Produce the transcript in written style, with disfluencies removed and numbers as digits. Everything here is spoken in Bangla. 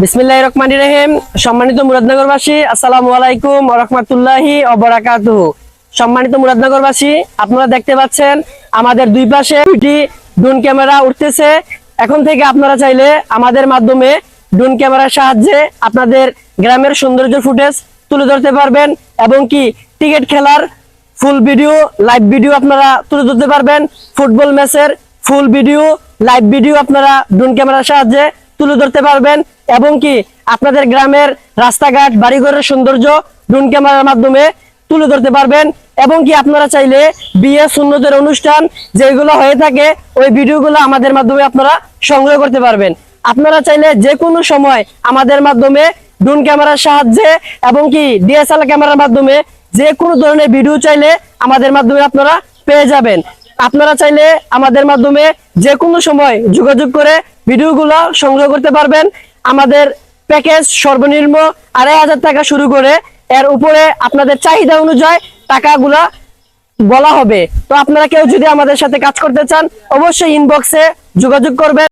বিসমিল্লাহির রহমানির রহিম। সম্মানিত মুরাদনগরবাসী, আসসালামু আলাইকুম ওয়া রাহমাতুল্লাহি ওয়া বারাকাতুহু। সম্মানিত মুরাদনগরবাসী, আপনারা দেখতে পাচ্ছেন আমাদের দুই পাশে দুইটি ড্রোন ক্যামেরা উঠতেছে। এখন থেকে আপনারা চাইলে আমাদের মাধ্যমে ড্রোন ক্যামেরার সাহায্যে আপনাদের গ্রামের সৌন্দর্য ফুটেজ তুলে ধরতে পারবেন এবং কি ক্রিকেট খেলার ফুল ভিডিও, লাইভ ভিডিও আপনারা তুলে ধরতে পারবেন। ফুটবল ম্যাচের ফুল ভিডিও, লাইভ ভিডিও আপনারা ড্রোন ক্যামেরার সাহায্যে তুলে ধরতে পারবেন এবং কি আপনাদের গ্রামের রাস্তাঘাট, বাড়িঘরের সৌন্দর্য ড্রোন ক্যামেরার মাধ্যমে তুলে ধরতে পারবেন এবং কি আপনারা চাইলে বিয়ে সুন্নতের অনুষ্ঠান যেগুলো হয়ে থাকে ওই ভিডিওগুলো আমাদের মাধ্যমে আপনারা সংগ্রহ করতে পারবেন। আপনারা চাইলে যে কোনো সময় আমাদের মাধ্যমে ড্রোন ক্যামেরার সাহায্যে এবং কি ডিএসএলআর ক্যামেরার মাধ্যমে যে কোনো ধরনের ভিডিও চাইলে আমাদের মাধ্যমে আপনারা পেয়ে যাবেন। আপনারা চাইলে আমাদের মাধ্যমে যে কোনো সময় যোগাযোগ করে ভিডিওগুলো সংগ্রহ করতে পারবেন। আমাদের প্যাকেজ সর্বনিম্ন 2500 টাকা শুরু করে এর উপরে আপনাদের চাহিদা অনুযায়ী টাকাগুলা বলা হবে। তো আপনারা কেউ যদি আমাদের সাথে কাজ করতে চান অবশ্যই ইনবক্সে যোগাযোগ করবেন।